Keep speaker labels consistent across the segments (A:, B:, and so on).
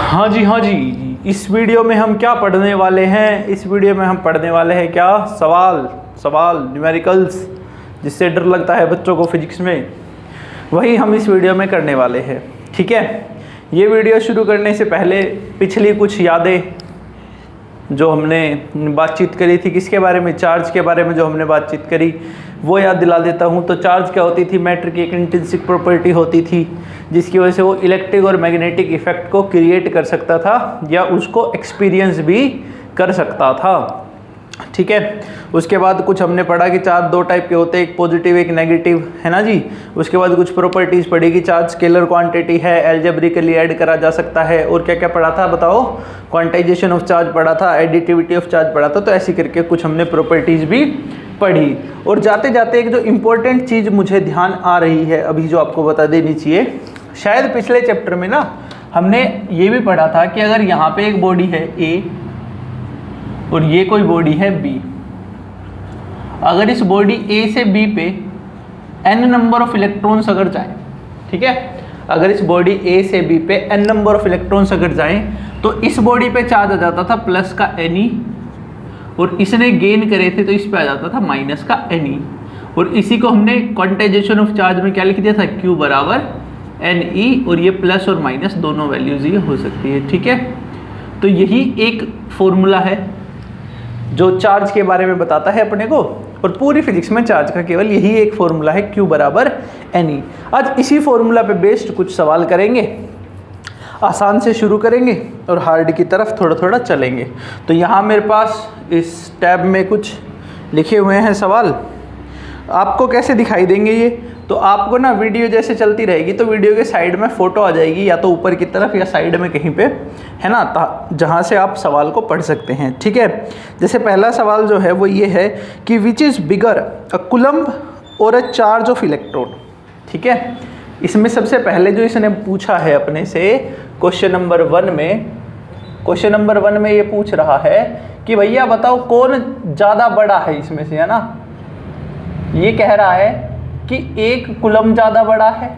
A: हाँ जी, इस वीडियो में हम क्या पढ़ने वाले हैं? इस वीडियो में हम पढ़ने वाले हैं क्या? सवाल न्यूमेरिकल्स, जिससे डर लगता है बच्चों को फिजिक्स में, वही हम इस वीडियो में करने वाले हैं। ठीक है, ये वीडियो शुरू करने से पहले पिछली कुछ यादें जो हमने बातचीत करी थी, किसके बारे में? चार्ज के बारे में जो हमने बातचीत करी वो याद दिला देता हूँ। तो चार्ज क्या होती थी? मैटर की एक इंट्रिंसिक प्रॉपर्टी होती थी जिसकी वजह से वो इलेक्ट्रिक और मैग्नेटिक इफेक्ट को क्रिएट कर सकता था या उसको एक्सपीरियंस भी कर सकता था। ठीक है, उसके बाद कुछ हमने पढ़ा कि चार्ज दो टाइप के होते हैं, एक पॉजिटिव एक नेगेटिव, है ना जी। उसके बाद कुछ प्रॉपर्टीज पढ़ी कि चार्ज स्केलर क्वांटिटी है, एल्जेब्रिकली ऐड करा जा सकता है, और क्या क्या पढ़ा था बताओ? क्वांटाइजेशन ऑफ चार्ज पढ़ा था, एडिटिविटी ऑफ चार्ज पढ़ा था। तो ऐसी करके कुछ हमने प्रॉपर्टीज भी पढ़ी। और जाते जाते एक जो इम्पोर्टेंट चीज़ मुझे ध्यान आ रही है अभी, जो आपको बता देनी चाहिए, शायद पिछले चैप्टर में ना हमने ये भी पढ़ा था कि अगर यहाँ पे एक बॉडी है ए और ये कोई बॉडी है बी, अगर इस बॉडी ए से बी पे n नंबर ऑफ इलेक्ट्रॉन्स अगर जाए, ठीक है, अगर इस बॉडी ए से बी पे n नंबर ऑफ इलेक्ट्रॉन्स अगर जाएं तो इस बॉडी पे चार्ज आ जाता था प्लस का Ne, और इसने गेन करे थे तो इस पे आ जाता था माइनस का Ne, और इसी को हमने क्वांटाइजेशन ऑफ चार्ज में क्या लिख दिया था? Q बराबर Ne, और ये प्लस और माइनस दोनों वैल्यूज ये हो सकती है। ठीक है, तो यही एक फॉर्मूला है जो चार्ज के बारे में बताता है अपने को, और पूरी फिजिक्स में चार्ज का केवल यही एक फॉर्मूला है, Q बराबर Ne। आज इसी फॉर्मूला पे बेस्ड कुछ सवाल करेंगे, आसान से शुरू करेंगे और हार्ड की तरफ थोड़ा थोड़ा चलेंगे। तो यहाँ मेरे पास इस टैब में कुछ लिखे हुए हैं सवाल, आपको कैसे दिखाई देंगे ये? तो आपको ना वीडियो जैसे चलती रहेगी तो वीडियो के साइड में फ़ोटो आ जाएगी, या तो ऊपर की तरफ या साइड में कहीं पे, है ना, जहाँ से आप सवाल को पढ़ सकते हैं। ठीक है, जैसे पहला सवाल जो है वो ये है कि which is bigger a coulomb और अ चार्ज ऑफ इलेक्ट्रॉन। ठीक है, इसमें सबसे पहले जो इसने पूछा है अपने से क्वेश्चन नंबर 1 में ये पूछ रहा है कि भैया बताओ कौन ज़्यादा बड़ा है इसमें से, है ना। ये कह रहा है कि एक कूलम्ब ज़्यादा बड़ा है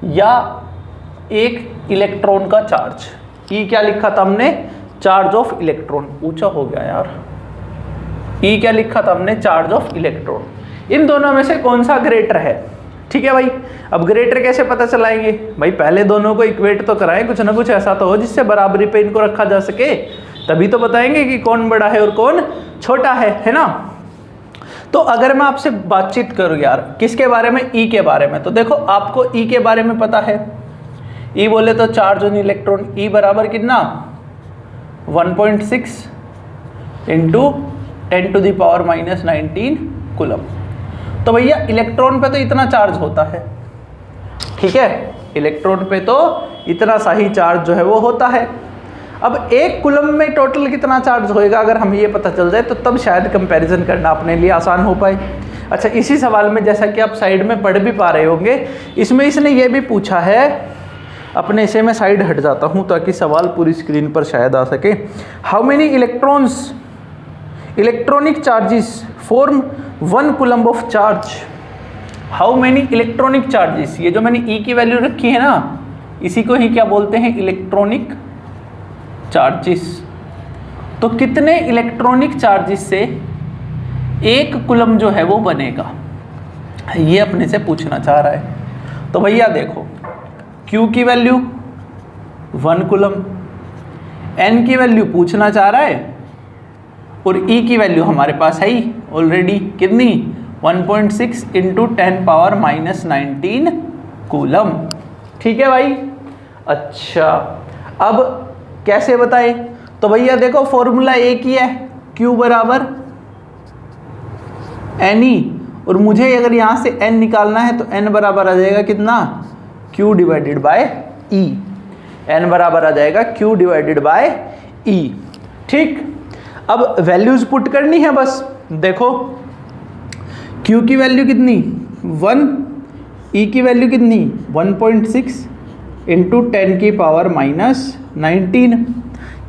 A: या एक इलेक्ट्रॉन का चार्ज। ई क्या लिखा था हमने? Charge of electron. ऊंचा हो गया यार। ई क्या लिखा था हमने? Charge of electron. इन दोनों में से कौन सा ग्रेटर है? ठीक है भाई, अब ग्रेटर कैसे पता चलाएंगे भाई? पहले दोनों को इक्वेट तो कराएं, कुछ ना कुछ ऐसा तो हो जिससे बराबरी पे इनको रखा जा सके, तभी तो बताएंगे कि कौन बड़ा है और कौन छोटा है ना। तो अगर मैं आपसे बातचीत करूं यार किसके बारे में? ई के बारे में। तो देखो, आपको ई के बारे में पता है, ई बोले तो चार्ज ऑन इलेक्ट्रॉन, ई बराबर कितना? 1.6 इंटू 10⁻⁻19 कूलम। तो भैया इलेक्ट्रॉन पे तो इतना चार्ज होता है, ठीक है, इलेक्ट्रॉन पे तो इतना सा ही चार्ज जो है वो होता है। अब एक कूलम में टोटल कितना चार्ज होएगा अगर हमें ये पता चल जाए तो तब शायद कंपैरिजन करना अपने लिए आसान हो पाए। अच्छा, इसी सवाल में जैसा कि आप साइड में पढ़ भी पा रहे होंगे, इसमें इसने ये भी पूछा है, अपने से मैं साइड हट जाता हूँ ताकि सवाल पूरी स्क्रीन पर शायद आ सके। How many electrons electronic charges form 1 coulomb of charge. How many electronic charges, ये जो मैंने ई की वैल्यू रखी है ना, इसी को ही क्या बोलते हैं? Electronic charges. तो कितने इलेक्ट्रॉनिक चार्जेस से एक कूलम्ब जो है वो बनेगा, ये अपने से पूछना चाह रहा है। तो भैया देखो, Q की वैल्यू 1 कूलम्ब, N की वैल्यू पूछना चाह रहा है, और E की वैल्यू हमारे पास है ही ऑलरेडी, कितनी? 1.6 इंटू 10⁻⁻19 कूलम्ब। ठीक है भाई। अच्छा, अब कैसे बताए? तो भैया देखो, फॉर्मूला एक ही है, Q बराबर Ne, और मुझे अगर यहाँ से N निकालना है तो N बराबर आ जाएगा कितना? Q divided by E। N बराबर आ जाएगा Q डिवाइडेड बाय E। ठीक, अब वैल्यूज पुट करनी है बस। देखो, Q की वैल्यू कितनी? 1, E की वैल्यू कितनी? 1.6 इंटू 10⁻⁻19।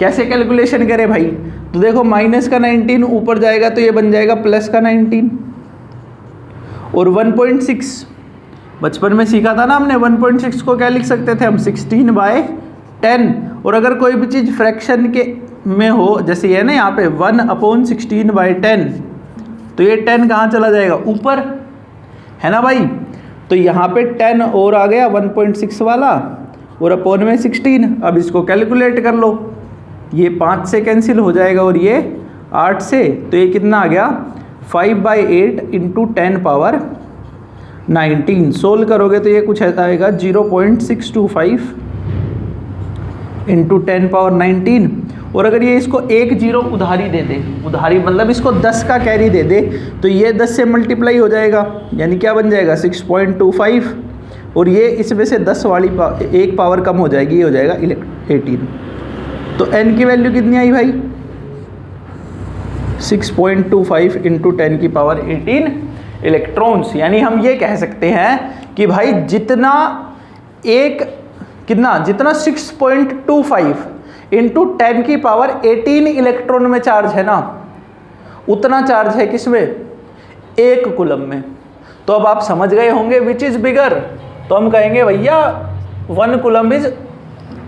A: कैसे कैलकुलेशन करें भाई? तो देखो, माइनस का 19 ऊपर जाएगा तो ये बन जाएगा प्लस का 19, और 1.6 बचपन में सीखा था ना हमने, 1.6 को क्या लिख सकते थे हम? 16/10। 10, और अगर कोई भी चीज़ फ्रैक्शन के में हो, जैसे ये ना यहाँ पे 1/16/10, तो ये 10 कहाँ चला जाएगा, ऊपर, है ना भाई। तो यहाँ पे 10 और आ गया 1.6 वाला, और अपॉन में 16। अब इसको कैलकुलेट कर लो, ये 5 से कैंसिल हो जाएगा और ये 8 से, तो ये कितना आ गया 5/8 इंटू 10⁻19। सोल्व करोगे तो ये कुछ ऐसा आएगा 0.625 इंटू 10⁻19। और अगर ये इसको 1 0 उधारी दे दे, उधारी मतलब इसको 10 का कैरी दे दे, तो ये 10 से मल्टीप्लाई हो जाएगा, यानी क्या बन जाएगा 6.25, और ये इसमें से 10 वाली एक पावर कम हो जाएगी, ये हो जाएगा 18। तो n की वैल्यू कितनी आई भाई, 6.25 इंटू 10⁻18 इलेक्ट्रॉन्स। यानी हम ये कह सकते हैं कि भाई जितना 6.25 इंटू 10⁻18 इलेक्ट्रॉन में चार्ज है ना, उतना चार्ज है किसमें, 1 कूलम में। तो अब आप समझ गए होंगे विच इज बिगर, तो हम कहेंगे भैया 1 coulomb is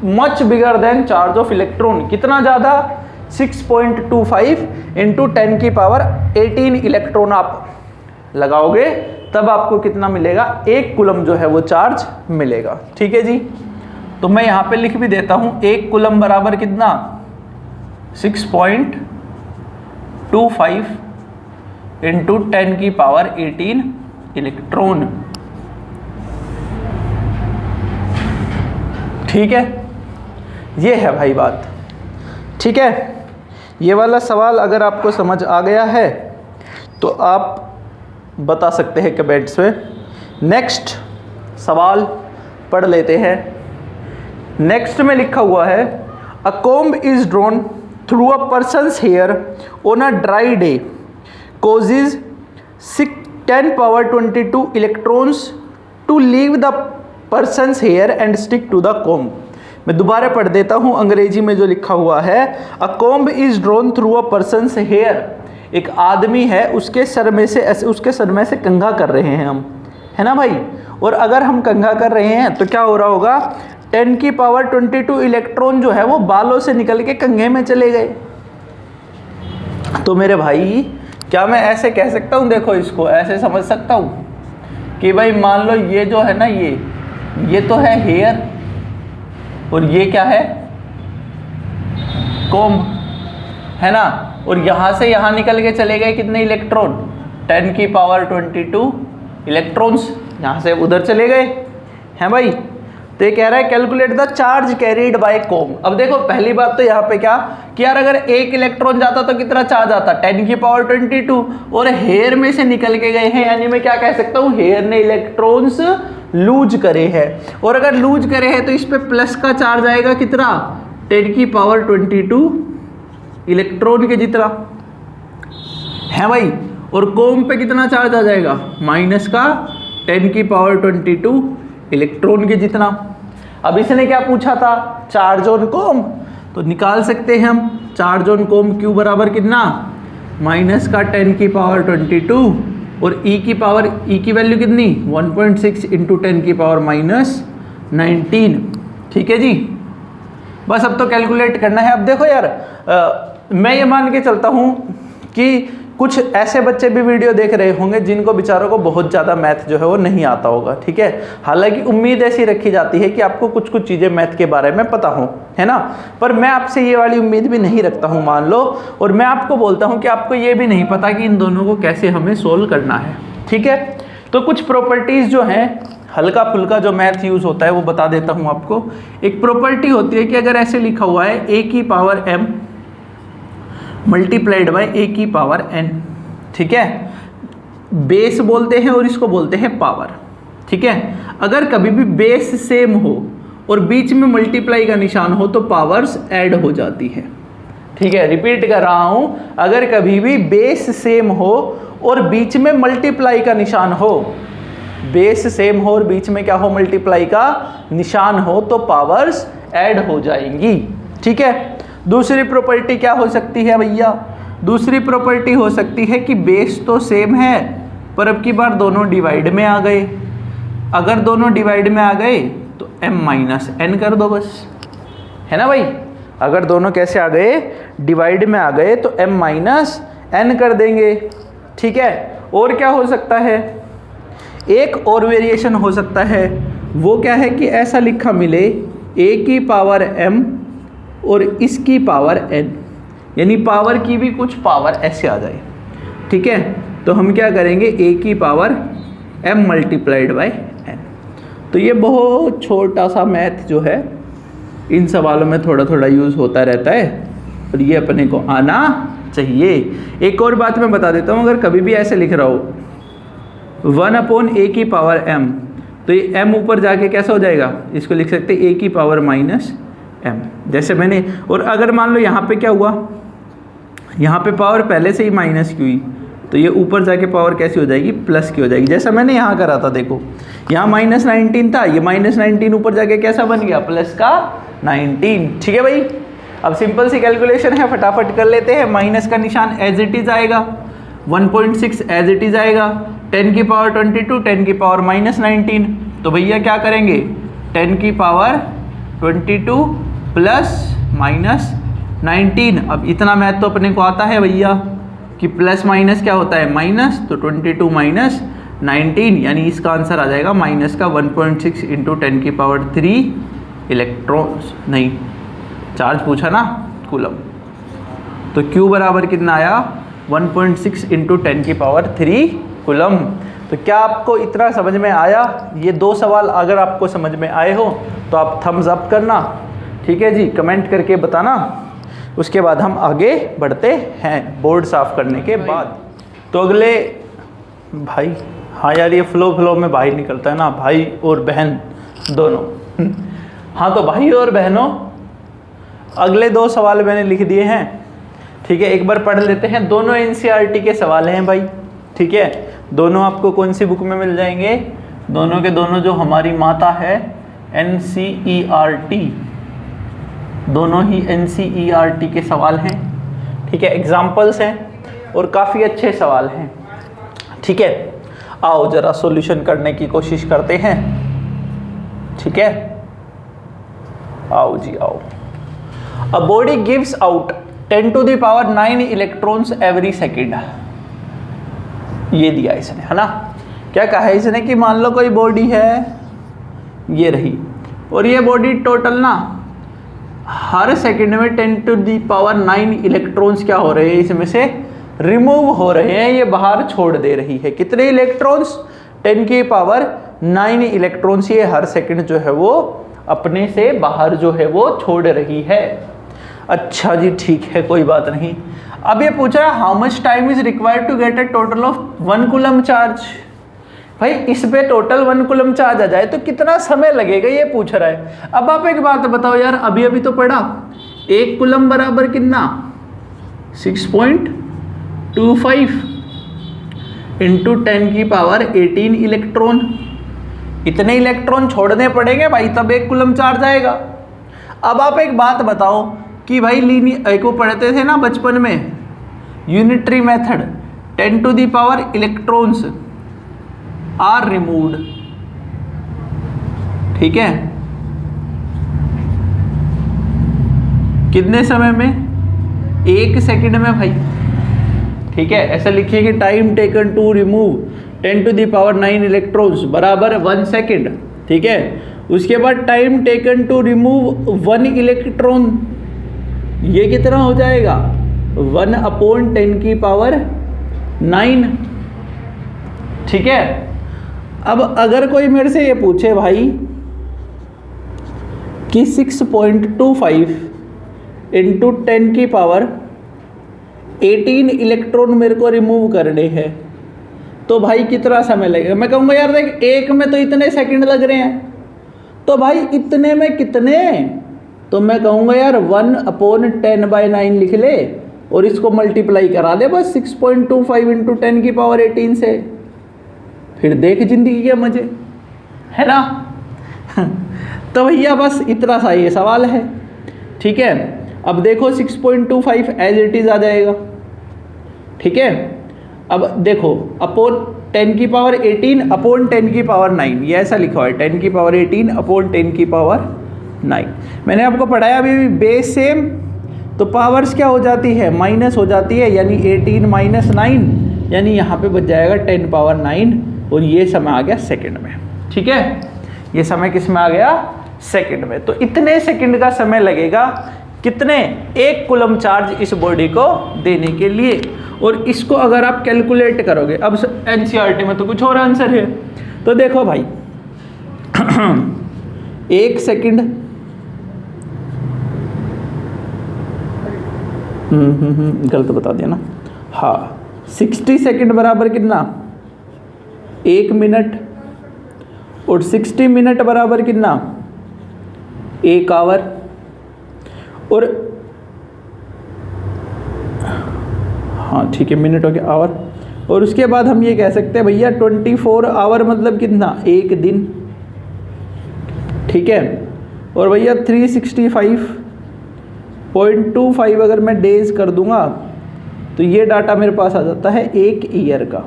A: much bigger than charge of electron. कितना ज़्यादा, 6.25 इंटू 10⁻18 इलेक्ट्रॉन आप लगाओगे तब आपको कितना मिलेगा, 1 कूलम जो है वो चार्ज मिलेगा। ठीक है जी, तो मैं यहाँ पे लिख भी देता हूँ, 1 कूलम बराबर कितना, 6.25 इंटू 10⁻18 इलेक्ट्रॉन। ठीक है, ये है भाई बात। ठीक है, ये वाला सवाल अगर आपको समझ आ गया है तो आप बता सकते हैं कमेंट्स में। नेक्स्ट सवाल पढ़ लेते हैं। नेक्स्ट में लिखा हुआ है, a comb is drawn through a person's hair on a dry day causes 10⁻22 electrons to leave the person's hair and stick to the comb. मैं दोबारा पढ़ देता हूँ, अंग्रेजी में जो लिखा हुआ है, a comb is drawn through a person's hair, एक आदमी है उसके सर में से कंघा कर रहे हैं हम, है ना भाई। और अगर हम कंघा कर रहे हैं तो क्या हो रहा होगा, 10⁻22 इलेक्ट्रॉन जो है वो बालों से निकल के कंघे में चले गए। तो मेरे भाई क्या मैं ऐसे कह सकता हूँ, देखो इसको ऐसे समझ सकता हूँ कि भाई मान लो ये जो है ना, ये तो है हेयर, और ये क्या है, कॉम्ब, है ना। और यहाँ से यहाँ निकल के चले गए कितने इलेक्ट्रॉन, 10⁻22 इलेक्ट्रॉन्स यहाँ से उधर चले गए, हैं भाई। तो ये कह रहा है calculate the charge carried bye comb. अब देखो पहली बात तो यहाँ पे क्या कि यार अगर 1 इलेक्ट्रॉन जाता तो कितना चार्ज आता, 10⁻22, और हेयर में से निकल के गए हैं, यानी मैं क्या कह सकता हूँ, हेयर ने इलेक्ट्रॉन्स लूज करे हैं। और अगर लूज करे हैं तो इस पे प्लस का चार्ज आएगा कितना, 10⁻22 इलेक्ट्रॉन के जितना, है भाई। और कॉम्ब पे कितना चार्ज आ जाएगा, माइनस का 10⁻22 इलेक्ट्रॉन के जितना। अब इसने क्या पूछा था, चार्ज ऑन कॉम्ब, तो निकाल सकते हैं हम, चार्ज ऑन कॉम्ब क्यू बराबर कितना, माइनस का 10⁻22, और ई की वैल्यू कितनी, 1.6 इंटू 10⁻−19। ठीक है जी, बस अब तो कैलकुलेट करना है। अब देखो यार मैं ये मान के चलता हूँ कि कुछ ऐसे बच्चे भी वीडियो देख रहे होंगे जिनको बेचारों को बहुत ज़्यादा मैथ जो है वो नहीं आता होगा, ठीक है। हालांकि उम्मीद ऐसी रखी जाती है कि आपको कुछ कुछ चीज़ें मैथ के बारे में पता हो, है ना। पर मैं आपसे ये वाली उम्मीद भी नहीं रखता हूँ, मान लो, और मैं आपको बोलता हूँ कि आपको ये भी नहीं पता कि इन दोनों को कैसे हमें सोल्व करना है, ठीक है। तो कुछ प्रॉपर्टीज़ जो हैं, हल्का फुल्का जो मैथ यूज़ होता है वो बता देता हूँ आपको। एक प्रॉपर्टी होती है कि अगर ऐसे लिखा हुआ है a की power m multiplied by a की पावर n, ठीक है, बेस बोलते हैं और इसको बोलते हैं पावर, ठीक है। अगर कभी भी बेस सेम हो और बीच में मल्टीप्लाई का निशान हो तो पावर्स ऐड हो जाती है, ठीक है। रिपीट कर रहा हूं, अगर कभी भी बेस सेम हो और बीच में मल्टीप्लाई का निशान हो, बेस सेम हो और बीच में क्या हो, मल्टीप्लाई का निशान हो, तो पावर्स ऐड हो जाएंगी, ठीक है। दूसरी प्रॉपर्टी क्या हो सकती है भैया, दूसरी प्रॉपर्टी हो सकती है कि बेस तो सेम है पर अब की बार दोनों डिवाइड में आ गए। अगर दोनों डिवाइड में आ गए तो m-n कर दो बस, है ना भाई। अगर दोनों कैसे आ गए, डिवाइड में आ गए, तो m माइनस n कर देंगे, ठीक है। और क्या हो सकता है, एक और वेरिएशन हो सकता है, वो क्या है कि ऐसा लिखा मिले a की पावर m और इसकी पावर n, यानी पावर की भी कुछ पावर ऐसे आ जाए, ठीक है। तो हम क्या करेंगे, a की power m multiplied by n। तो ये बहुत छोटा सा मैथ जो है इन सवालों में थोड़ा थोड़ा यूज़ होता रहता है और ये अपने को आना चाहिए। एक और बात मैं बता देता हूँ, अगर कभी भी ऐसे लिख रहा हो 1/a की पावर m, तो ये m ऊपर जाके कैसा हो जाएगा, इसको लिख सकते हैं a की पावर माइनस m, जैसे मैंने। और अगर मान लो यहाँ पे क्या हुआ, यहाँ पे पावर पहले से ही माइनस की हुई, तो ये ऊपर जाके पावर कैसी हो जाएगी, प्लस की हो जाएगी, जैसा मैंने यहाँ करा था। देखो यहाँ -19 था, ये -19 ऊपर जाके कैसा बन गया, प्लस का 19, ठीक है भाई। अब सिंपल सी कैलकुलेशन है, फटाफट कर लेते हैं। माइनस का निशान एज इट इज आएगा, 1.6 एज इट इज आएगा, 10 की पावर 22, 10 की पावर -19, तो भैया क्या करेंगे, 10 की पावर 22 प्लस -19। अब इतना मैथ तो अपने को आता है भैया कि प्लस माइनस क्या होता है, माइनस, तो 22 माइनस 19, यानी इसका आंसर आ जाएगा माइनस का 1.6 इंटू 10 की पावर 3 इलेक्ट्रॉन्स, नहीं चार्ज पूछा ना, कूलम। तो Q बराबर कितना आया, 1.6 इंटू 10 की पावर 3 कूलम। तो क्या आपको इतना समझ में आया? ये दो सवाल अगर आपको समझ में आए हो तो आप थम्स अप करना, ठीक है जी, कमेंट करके बताना। उसके बाद हम आगे बढ़ते हैं बोर्ड साफ करने के बाद। तो अगले भाई, हाँ यार ये फ्लो में भाई निकलता है ना, भाई और बहन दोनों। हाँ तो भाई और बहनों, अगले दो सवाल मैंने लिख दिए हैं, ठीक है, एक बार पढ़ लेते हैं। दोनों एनसीईआरटी के सवाल हैं भाई, ठीक है। दोनों आपको कौन सी बुक में मिल जाएंगे, दोनों के दोनों जो हमारी माता है एनसीईआरटी, दोनों ही एनसीईआरटी के सवाल हैं, ठीक है, एग्जाम्पल्स हैं और काफ़ी अच्छे सवाल हैं, ठीक है। आओ ज़रा सॉल्यूशन करने की कोशिश करते हैं, ठीक है। आओ जी आओ। A body gives out 10 to the power 9 electrons every second, ये दिया इसने, है ना। क्या कहा है इसने कि मान लो कोई बॉडी है, ये रही, और ये बॉडी टोटल ना हर सेकंड में 10 to the power 9 इलेक्ट्रॉन्स क्या हो रहे हैं, इसमें से रिमूव हो रहे हैं, ये बाहर छोड़ दे रही है। कितने इलेक्ट्रॉन्स, 10 की पावर 9 इलेक्ट्रॉन्स ये हर सेकंड जो है वो अपने से बाहर जो है वो छोड़ रही है। अच्छा जी ठीक है, कोई बात नहीं। अब ये पूछ रहा है how much time is required to get a total of 1 coulomb charge. भाई इस पे टोटल 1 कूलम चार्ज आ जाए तो कितना समय लगेगा, ये पूछ रहा है। अब आप एक बात बताओ यार, अभी अभी तो पढ़ा 1 कूलम बराबर कितना, 6.25 इंटू 10 की पावर 18 इलेक्ट्रॉन। इतने इलेक्ट्रॉन छोड़ने पड़ेंगे भाई, तब 1 कूलम चार्ज आएगा। अब आप एक बात बताओ कि भाई एक वो पढ़ते थे ना बचपन में, unitary method, 10 to the power electrons are removed, ठीक है, कितने समय में, 1 सेकंड में भाई, ठीक है। ऐसा लिखिए कि time taken to remove 10 to the power 9 electrons बराबर 1 सेकेंड, ठीक है। उसके बाद time taken to remove 1 electron, ये कितना हो जाएगा, 1/10 की पावर 9, ठीक है। अब अगर कोई मेरे से ये पूछे भाई कि 6.25 इंटू 10 की पावर 18 इलेक्ट्रॉन मेरे को रिमूव करने हैं, तो भाई कितना समय लगेगा। मैं कहूँगा यार देख, एक में तो इतने सेकंड लग रहे हैं, तो भाई इतने में कितने, तो मैं कहूँगा यार 1/10/9 लिख ले और इसको मल्टीप्लाई करा दे बस 6.25 इंटू 10 की पावर 18 से, फिर देख जिंदगी के मजे, है ना। तो भैया बस इतना सा ये सवाल है, ठीक है। अब देखो 6.25 एज इट इज आ जाएगा, ठीक है। अब देखो अपॉन 10 की पावर 18 अपॉन 10 की पावर 9, ये ऐसा लिखा है 10 की पावर 18 अपॉन 10 की पावर 9। मैंने आपको पढ़ाया अभी बेस सेम, तो पावर्स क्या हो जाती है, माइनस हो जाती है, यानी 18 माइनस 9, यानी यहाँ पे बच जाएगा 10 पावर 9, और ये समय आ गया सेकंड में। ठीक है, ये समय किस में आ गया, सेकंड में। तो इतने सेकंड का समय लगेगा कितने, 1 कूलम चार्ज इस बॉडी को देने के लिए। और इसको अगर आप कैलकुलेट करोगे, अब एनसीईआरटी में तो कुछ और आंसर है, तो देखो भाई 1 सेकंड गलत बता दिया ना, हाँ 60 सेकंड बराबर कितना, 1 मिनट, और 60 मिनट बराबर कितना, 1 आवर, और हाँ ठीक है मिनट हो गया, आवर। और उसके बाद हम ये कह सकते हैं भैया 24 आवर मतलब कितना, 1 दिन। ठीक है, और भैया 365.25 अगर मैं डेज कर दूंगा तो ये डाटा मेरे पास आ जाता है 1 ईयर का।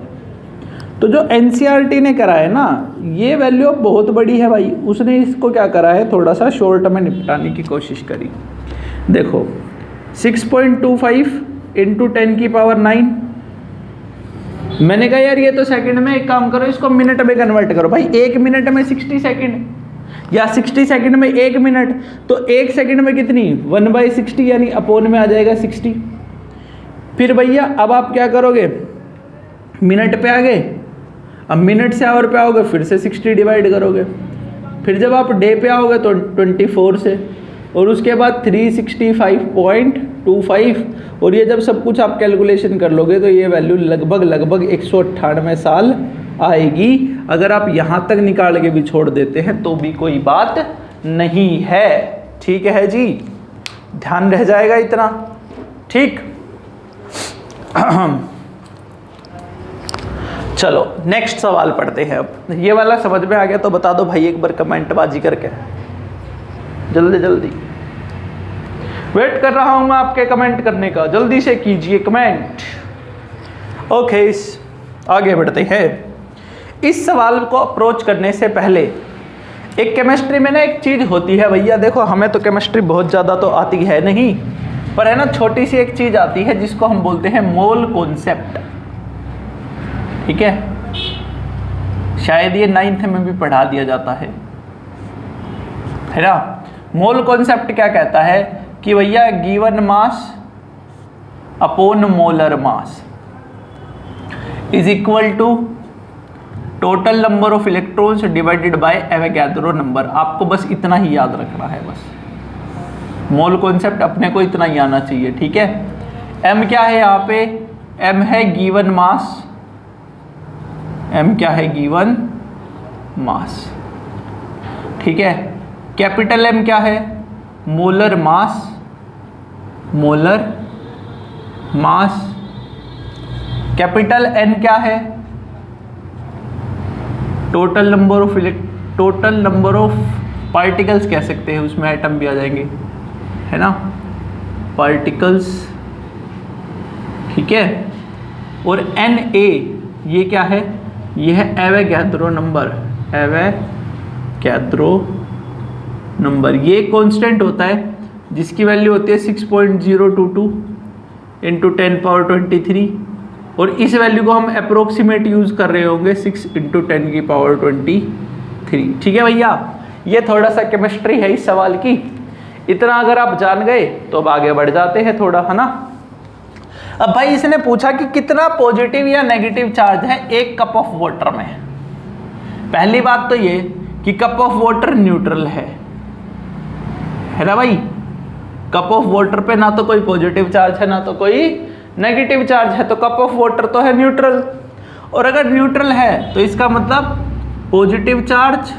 A: तो जो एनसीईआरटी ने करा है ना, ये वैल्यू बहुत बड़ी है भाई, उसने इसको क्या करा है, थोड़ा सा शॉर्ट में निपटाने की कोशिश करी। देखो 6.25 इंटू 10 की पावर 9, मैंने कहा यार ये तो सेकंड में, एक काम करो इसको मिनट में कन्वर्ट करो। भाई 1 मिनट में 60 सेकंड, या 60 सेकंड में 1 मिनट, तो 1 सेकंड में कितनी, 1/60, यानी अपोन में आ जाएगा 60। फिर भैया अब आप क्या करोगे, मिनट पे आ गए, अब मिनट से आवर पे आओगे, फिर से 60 डिवाइड करोगे, फिर जब आप डे पे आओगे तो 24 से, और उसके बाद 365.25, और ये जब सब कुछ आप कैलकुलेशन कर लोगे तो ये वैल्यू लगभग 198 साल आएगी। अगर आप यहाँ तक निकाल के भी छोड़ देते हैं तो भी कोई बात नहीं है। ठीक है जी, ध्यान रह जाएगा इतना। ठीक चलो नेक्स्ट सवाल पढ़ते हैं। अब ये वाला समझ में आ गया तो बता दो भाई एक बार कमेंट बाजी करके, जल्दी जल्दी वेट कर रहा हूं मैं आपके कमेंट करने का, जल्दी से कीजिए कमेंट। ओके आगे बढ़ते हैं। इस सवाल को अप्रोच करने से पहले एक केमिस्ट्री में ना एक चीज होती है भैया, देखो हमें तो केमिस्ट्री बहुत ज़्यादा तो आती है नहीं, पर है ना छोटी सी एक चीज आती है जिसको हम बोलते हैं मोल कॉन्सेप्ट। ठीक है, शायद ये 9th में भी पढ़ा दिया जाता है ना। मोल कॉन्सेप्ट क्या कहता है कि भैया given mass upon molar mass is equal to total number of electrons divided by Avogadro number. आपको बस इतना ही याद रखना है, बस मोल कॉन्सेप्ट अपने को इतना ही आना चाहिए। ठीक है, m क्या है यहाँ पे, m है गिवन मास, m क्या है गिवन मास। ठीक है, कैपिटल M क्या है, molar mass, molar mass. Capital N क्या है, टोटल नंबर ऑफ पार्टिकल्स कह सकते हैं, उसमें एटम भी आ जाएंगे, है ना, पार्टिकल्स। ठीक है, और Na ये क्या है, ये है एवोगैड्रो नंबर, एवोगैड्रो नंबर। ये कांस्टेंट होता है जिसकी वैल्यू होती है 6.022 इंटू 10 पावर 23, और इस वैल्यू को हम अप्रोक्सीमेट यूज कर रहे होंगे 6 इंटू 10 की पावर 23। ठीक है भैया, ये थोड़ा सा केमिस्ट्री है इस सवाल की। इतना अगर आप जान गए तो अब आगे बढ़ जाते हैं थोड़ा, है ना। अब भाई इसने पूछा कि कितना पॉजिटिव या नेगेटिव चार्ज है एक कप ऑफ वाटर में। पहली बात तो ये कि कप ऑफ वाटर न्यूट्रल है ना भाई। कप ऑफ वाटर पे ना तो कोई पॉजिटिव चार्ज है ना तो कोई नेगेटिव चार्ज है, तो कप ऑफ वाटर तो है न्यूट्रल। और अगर न्यूट्रल है तो इसका मतलब पॉजिटिव चार्ज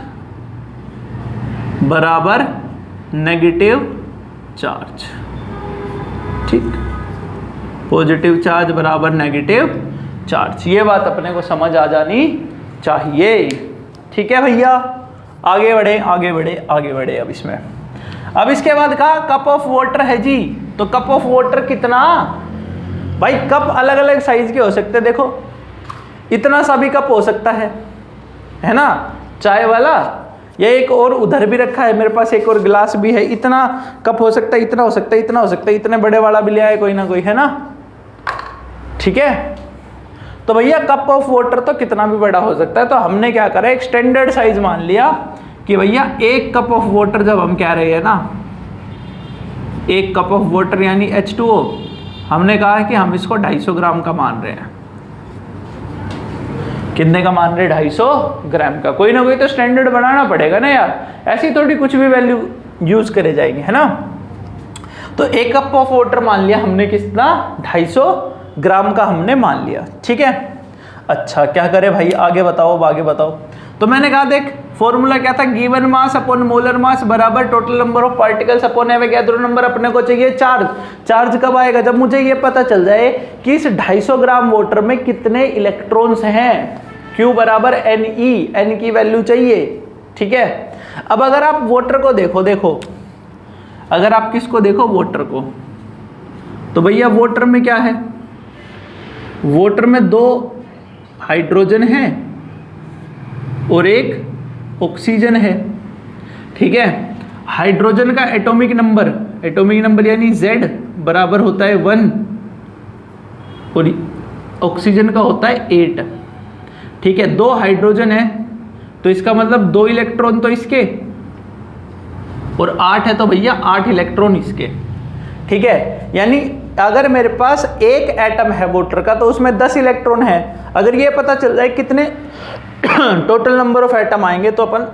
A: बराबर नेगेटिव चार्ज। ठीक, पॉजिटिव चार्ज बराबर नेगेटिव चार्ज, ये बात अपने को समझ आ जानी चाहिए। ठीक है भैया, आगे बढ़े आगे बढ़े आगे बढ़े। अब इसके बाद कहा कप ऑफ वाटर है जी, तो कप ऑफ वाटर कितना, भाई कप अलग अलग साइज के हो सकते हैं। देखो इतना सा भी कप हो सकता है ना, चाय वाला, ये एक और उधर भी रखा है मेरे पास, एक और गिलास भी है, इतना कप हो सकता है, इतना हो सकता है, इतना हो सकता है, इतने बड़े वाला भी लिया है कोई ना कोई, है ना, ठीक है। तो भैया कप ऑफ वाटर तो कितना भी बड़ा हो सकता है, तो हमने क्या करा, एक स्टैंडर्ड साइज मान लिया कि भैया एक कप ऑफ वाटर जब हम कह रहे हैं ना, एक कप ऑफ वाटर यानी H2O, हमने कहा कि हम इसको 250 ग्राम का मान रहे हैं। कितने का मान रहे, 250 ग्राम का। कोई ना कोई तो स्टैंडर्ड बनाना पड़ेगा ना यार, ऐसी थोड़ी कुछ भी वैल्यू यूज करे जाएंगे, है ना। तो एक कप ऑफ वाटर मान लिया हमने, कितना, 250 ग्राम का हमने मान लिया, ठीक है। अच्छा क्या करे भाई, आगे बताओ, अब आगे बताओ। तो मैंने कहा देख फॉर्मूला क्या था, given mass upon molar mass बराबर total number of particles upon Avogadro number. अपने को चाहिए चार्ज। चार्ज कब आएगा, जब मुझे ये पता चल जाए कि इस 250 ग्राम वाटर में कितने इलेक्ट्रॉन्स हैं। Q बराबर Ne, N की वैल्यू चाहिए, ठीक है। अब अगर आप वाटर को देखो, अगर आप किसको देखो, वाटर को, तो भैया वाटर में क्या है, वाटर में 2 हाइड्रोजन है और एक ऑक्सीजन है, ठीक है। हाइड्रोजन का एटॉमिक नंबर यानी Z बराबर होता है 1 और ऑक्सीजन का होता है 8, ठीक है। 2 हाइड्रोजन है तो इसका मतलब 2 इलेक्ट्रॉन तो इसके और 8 है तो भैया 8 इलेक्ट्रॉन इसके, ठीक है। यानी अगर मेरे पास एक एटम है वाटर का तो उसमें 10 इलेक्ट्रॉन है। अगर ये पता चल जाए कितने टोटल नंबर ऑफ एटम आएंगे तो अपन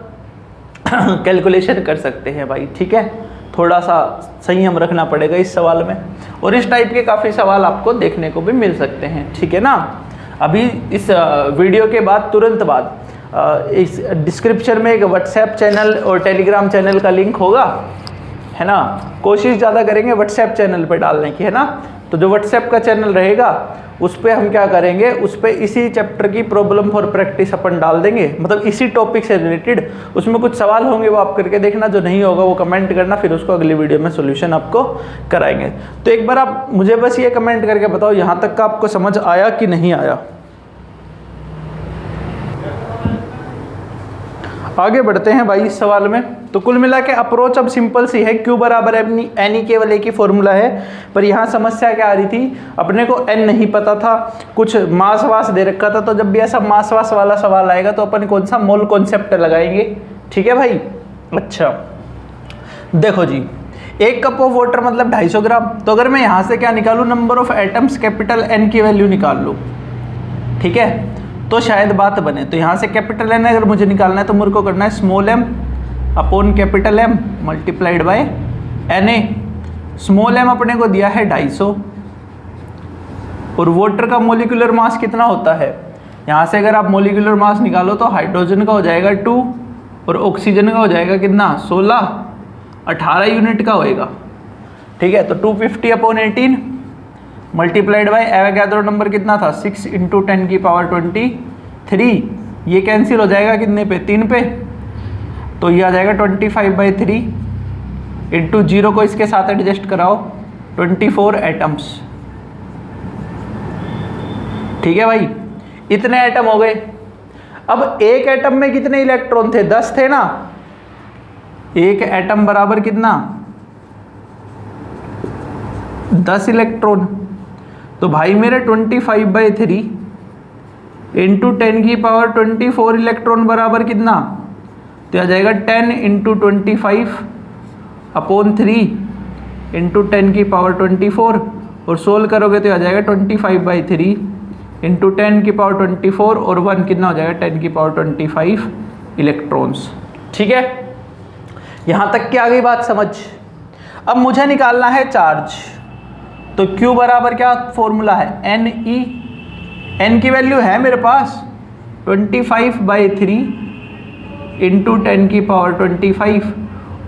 A: कैलकुलेशन कर सकते हैं भाई, ठीक है। थोड़ा सा संयम रखना पड़ेगा इस सवाल में, और इस टाइप के काफ़ी सवाल आपको देखने को भी मिल सकते हैं, ठीक है ना। अभी इस वीडियो के बाद तुरंत बाद इस डिस्क्रिप्शन में एक व्हाट्सएप चैनल और टेलीग्राम चैनल का लिंक होगा, है ना। कोशिश ज़्यादा करेंगे व्हाट्सएप चैनल पे डालने की, है ना। तो जो व्हाट्सएप का चैनल रहेगा उस पर हम क्या करेंगे, उस पर इसी चैप्टर की प्रॉब्लम फॉर प्रैक्टिस अपन डाल देंगे, मतलब इसी टॉपिक से रिलेटेड। उसमें कुछ सवाल होंगे वो आप करके देखना, जो नहीं होगा वो कमेंट करना, फिर उसको अगली वीडियो में सोल्यूशन आपको कराएंगे। तो एक बार आप मुझे बस ये कमेंट करके बताओ यहाँ तक का आपको समझ आया कि नहीं आया। आगे बढ़ते हैं भाई इस सवाल में। तो कुल मिला के अप्रोच अब सिंपल सी है, Q बराबर Ni केवल एक ही फॉर्मूला है, पर यहाँ समस्या क्या आ रही थी, अपने को N नहीं पता था, कुछ मास वास दे रखा था। तो जब भी ऐसा मास वास वाला सवाल आएगा तो अपन कौन सा मोल कॉन्सेप्ट लगाएंगे, ठीक है भाई। अच्छा देखो जी, एक कप ऑफ वाटर मतलब 250 ग्राम। तो अगर मैं यहाँ से क्या निकालूँ, number of atoms capital N की वैल्यू निकाल लूँ, ठीक है, तो शायद बात बने। तो यहाँ से कैपिटल N अगर मुझे निकालना है तो मुझे को करना है small m upon capital M multiplied by Na। Small m अपने को दिया है 250 और वाटर का मोलिकुलर मास कितना होता है, यहाँ से अगर आप मोलिकुलर मास निकालो तो हाइड्रोजन का हो जाएगा 2 और ऑक्सीजन का हो जाएगा कितना 16, 18 यूनिट का होएगा, ठीक है। तो 250 upon 18 multiplied by Avogadro number कितना था 6 × 10⁻23, ये कैंसिल हो जाएगा कितने पे 3 पे, तो ये आ जाएगा 25/3 इंटू 0 को इसके साथ एडजस्ट कराओ 24 एटम्स, ठीक है भाई। इतने एटम हो गए। अब एक एटम में कितने इलेक्ट्रॉन थे, 10 थे ना। एक एटम बराबर कितना 10 इलेक्ट्रॉन, तो भाई मेरे 25/3 इंटू 10⁻24 इलेक्ट्रॉन बराबर कितना, तो आ जाएगा 10 × 25/3 इंटू 10⁻24 और सोल्व करोगे तो आ जाएगा 25/3 इंटू 10⁻24 और 1 कितना हो जाएगा 10⁻25 इलेक्ट्रॉन्स, ठीक है। यहाँ तक की आ गई बात समझ। अब मुझे निकालना है चार्ज। तो Q बराबर क्या फॉर्मूला है, Ne। N की वैल्यू है मेरे पास 25/3 इंटू 10⁻25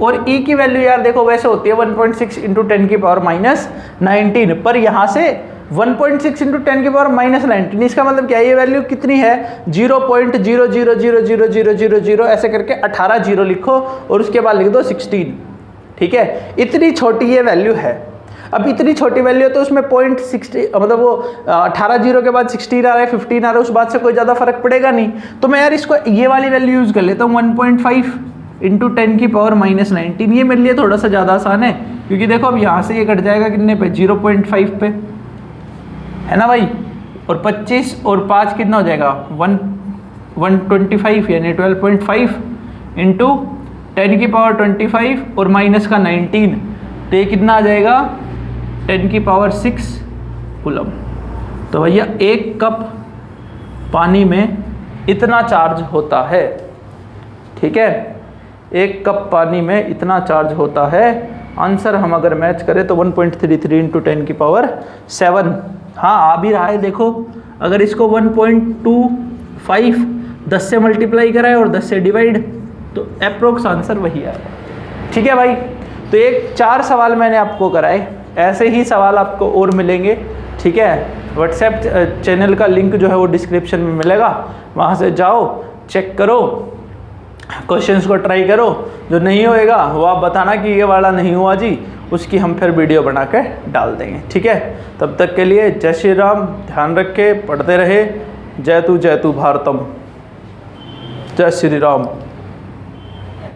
A: और E की वैल्यू यार देखो वैसे होती है 1.6 इंटू 10⁻19, पर यहाँ से 1.6 इंटू 10⁻19, इसका मतलब क्या है, ये वैल्यू कितनी है 0.000000 ऐसे करके 18 जीरो लिखो और उसके बाद लिख दो 16, ठीक है। इतनी छोटी ये वैल्यू है। अब इतनी छोटी वैल्यू है तो उसमें 0.60 मतलब वो 18 जीरो के बाद 16 आ रहा है 15 आ रहा है, उस बात से कोई ज़्यादा फर्क पड़ेगा नहीं। तो मैं यार इसको ये वाली वैल्यू यूज़ कर लेता हूँ 1.5, इंटू 10 की पावर -19। ये मेरे लिए थोड़ा सा ज़्यादा आसान है, क्योंकि देखो अब यहाँ से ये कट जाएगा कितने पे, 0.5 पे, है ना भाई। और 25 और 5 कितना हो जाएगा, 125 यानी 12.5 इंटू 10 की पावर 25 और माइनस का 19, तो ये कितना आ जाएगा 10 की पावर 6 कूलम। तो भैया 1 कप पानी में इतना चार्ज होता है, ठीक है, 1 कप पानी में इतना चार्ज होता है। आंसर हम अगर मैच करें तो 1.33 इंटू 10 की पावर 7। हाँ आ भी रहा है, देखो अगर इसको 1.25 10 से मल्टीप्लाई कराए और 10 से डिवाइड, तो अप्रोक्स आंसर वही आया। ठीक है भाई, तो 4 सवाल मैंने आपको कराए, ऐसे ही सवाल आपको और मिलेंगे, ठीक है। व्हाट्सएप चैनल का लिंक जो है वो डिस्क्रिप्शन में मिलेगा, वहाँ से जाओ, चेक करो, क्वेश्चंस को ट्राई करो। जो नहीं होएगा वो आप बताना कि ये वाला नहीं हुआ जी, उसकी हम फिर वीडियो बना के डाल देंगे, ठीक है। तब तक के लिए जय श्री राम, ध्यान रखे, पढ़ते रहे। जय तू भारतम, जय श्री राम।